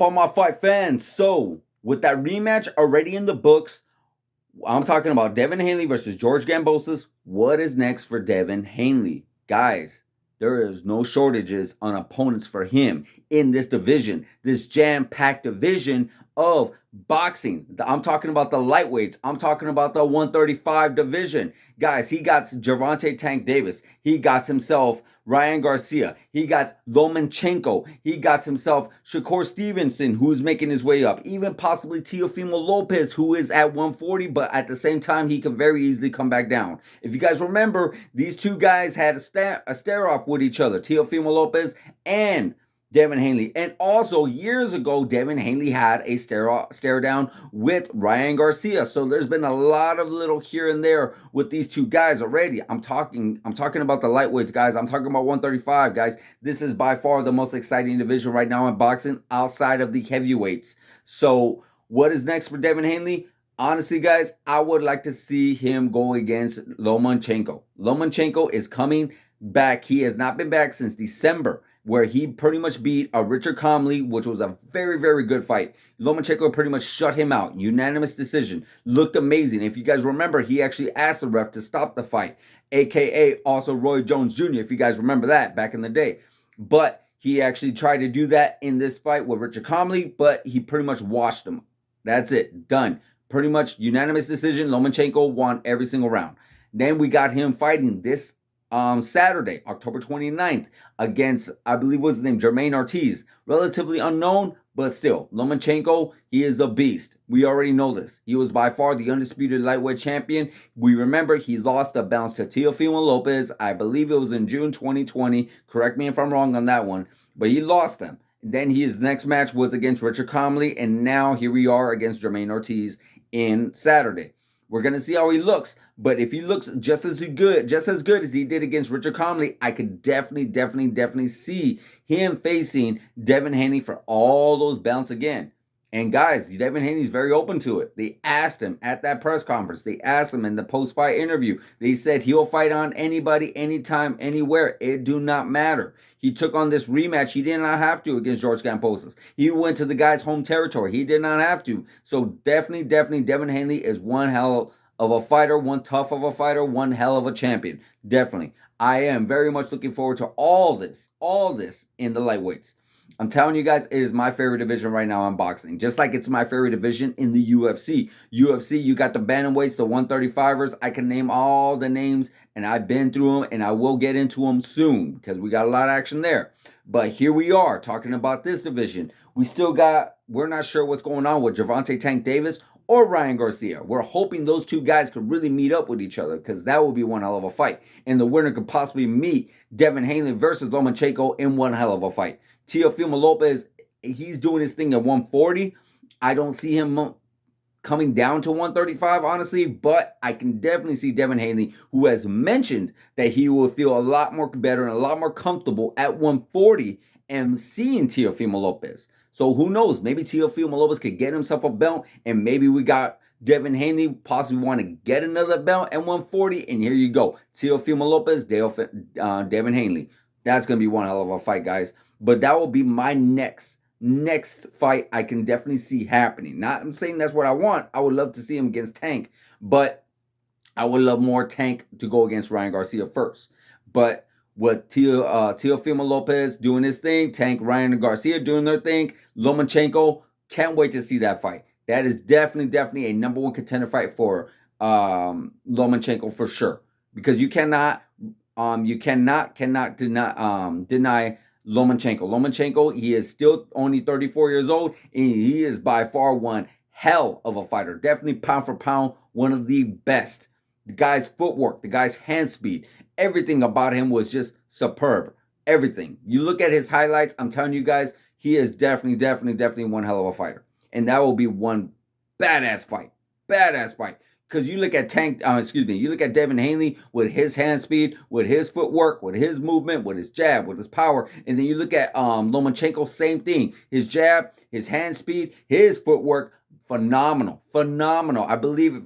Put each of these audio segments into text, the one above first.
up, all my fight fans? So, with that rematch already in the books, I'm talking about Devin Haney versus George Gambosis. What is next for Devin Haney? Guys, there is no shortages on opponents for him in this division, this jam-packed division of boxing. I'm talking about the lightweights. I'm talking about the 135 division. Guys, he got Gervonta Tank Davis. He got himself Ryan Garcia. He got Lomachenko. He got himself Shakur Stevenson, who's making his way up. Even possibly Teofimo Lopez, who is at 140, but at the same time, he can very easily come back down. If you guys remember, these two guys had a stare-off with each other, Teofimo Lopez and Devin Haney. And also, years ago, Devin Haney had a stare down with Ryan Garcia. So there's been a lot of little here and there with these two guys already. I'm talking about the lightweights, guys. I'm talking about 135, guys. This is by far the most exciting division right now in boxing outside of the heavyweights. So what is next for Devin Haney? Honestly, guys, I would like to see him go against Lomachenko. Lomachenko is coming back. He has not been back since December, where he pretty much beat a Richard Comley, which was a very, very good fight. Lomachenko pretty much shut him out. Unanimous decision. Looked amazing. If you guys remember, he actually asked the ref to stop the fight, a.k.a. also Roy Jones Jr., if you guys remember that back in the day. But he actually tried to do that in this fight with Richard Comley, but he pretty much washed him. That's it. Done. Pretty much unanimous decision. Lomachenko won every single round. Then we got him fighting this Saturday, October 29th, against, I believe was his name, Jermaine Ortiz. Relatively unknown, but still, Lomachenko, he is a beast. We already know this. He was by far the undisputed lightweight champion. We remember he lost the bounce to Teofimo Lopez. I believe it was in June 2020. Correct me if I'm wrong on that one. But he lost them. Then his next match was against Richard Comley, and now here we are against Jermaine Ortiz in Saturday. We're going to see how he looks. But if he looks just as good as he did against Richard Comley, I could definitely see him facing Devin Haney for all those belts again. And guys, Devin Haney's very open to it. They asked him at that press conference. They asked him in the post-fight interview. They said he'll fight on anybody, anytime, anywhere. It do not matter. He took on this rematch. He did not have to against George Gambosis. He went to the guy's home territory. He did not have to. So definitely, Devin Haney is one hell of a fighter, one tough of a fighter, one hell of a champion. Definitely. I am very much looking forward to all this in the lightweights. I'm telling you guys, it is my favorite division right now in boxing. Just like it's my favorite division in the UFC. UFC, you got the bantamweights, the 135ers. I can name all the names, and I've been through them, and I will get into them soon because we got a lot of action there. But here we are talking about this division. We're not sure what's going on with Gervonta Tank Davis or Ryan Garcia. We're hoping those two guys could really meet up with each other because that would be one hell of a fight. And the winner could possibly meet Devin Haney versus Lomachenko in one hell of a fight. Teofimo Lopez, he's doing his thing at 140. I don't see him coming down to 135, honestly, but I can definitely see Devin Haney, who has mentioned that he will feel a lot more better and a lot more comfortable at 140 and seeing Teofimo Lopez. So who knows? Maybe Teofimo Lopez could get himself a belt, and maybe we got Devin Haney possibly want to get another belt at 140, and here you go. Teofimo Lopez, Devin Haney. That's going to be one hell of a fight, guys. But that will be my next fight I can definitely see happening. Not I'm saying that's what I want. I would love to see him against Tank, but I would love more Tank to go against Ryan Garcia first. But with Teofimo Lopez doing his thing, Tank, Ryan Garcia doing their thing, Lomachenko, can't wait to see that fight. That is definitely a number one contender fight for Lomachenko for sure. Because you cannot deny Lomachenko. Lomachenko, he is still only 34 years old, and he is by far one hell of a fighter. Definitely pound for pound, one of the best. The guy's footwork, the guy's hand speed, everything about him was just superb. Everything. You look at his highlights, I'm telling you guys, he is definitely one hell of a fighter. And that will be one badass fight. Badass fight. Because you look at you look at Devin Haney with his hand speed, with his footwork, with his movement, with his jab, with his power. And then you look at Lomachenko, same thing. His jab, his hand speed, his footwork, phenomenal. I believe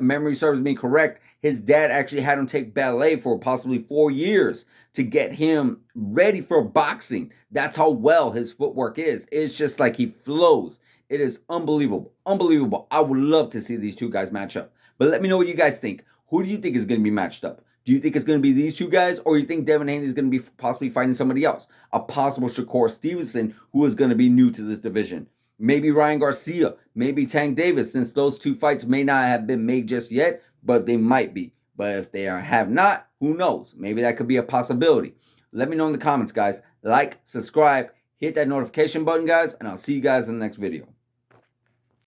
and memory serves me correct, his dad actually had him take ballet for possibly 4 years to get him ready for boxing. That's how well his footwork is. It's just like he flows. It is unbelievable. Unbelievable. I would love to see these two guys match up. But let me know what you guys think. Who do you think is going to be matched up? Do you think it's going to be these two guys, or you think Devin Haney is going to be possibly fighting somebody else? A possible Shakur Stevenson, who is going to be new to this division. Maybe Ryan Garcia, maybe Tank Davis, since those two fights may not have been made just yet, but they might be. But if they have not, who knows? Maybe that could be a possibility. Let me know in the comments, guys. Like, subscribe, hit that notification button, guys, and I'll see you guys in the next video.